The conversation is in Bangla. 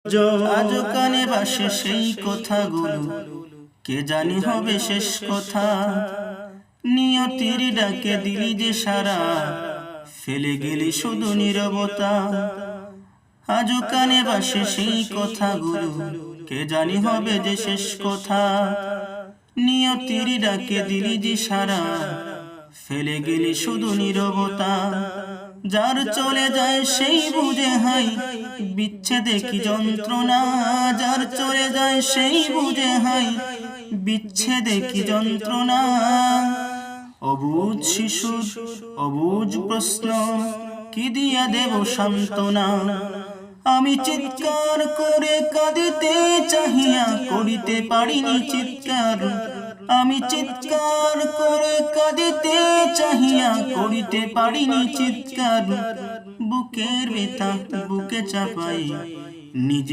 আজ কানে ভাসে সেই কথাগুলো, কে জানি হবে শেষ কথা। নিয়তির ডাকে দিলি যে সারা, ফেলে গেলি শুধু নীরবতা। আজ কানে ভাসে সেই কথাগুলো, কে জানি হবে যে শেষ কথা। নিয়তির ডাকে দিলি যে সারা, ফেলে গেলি শুধু নীরবতা। যার চলে যায় সেই বুঝে হাই, বিচ্ছেদে কি যন্ত্রণা। যার চলে যায় সেই বুঝে হাই, বিচ্ছেদে কি যন্ত্রণা। অবুঝ শিশুর অবুঝ প্রশ্ন, কি দিয়া দেব সান্ত্বনা। আমি চিৎকার করে কাঁদিতে চাহিয়া করিতে পারিনি চিৎকার। আমি চিৎকার করে কাঁদিতে চাহিয়া করিতে পারিনি চিৎকার। বুকের ব্যথা বুকে চাপাই নিজে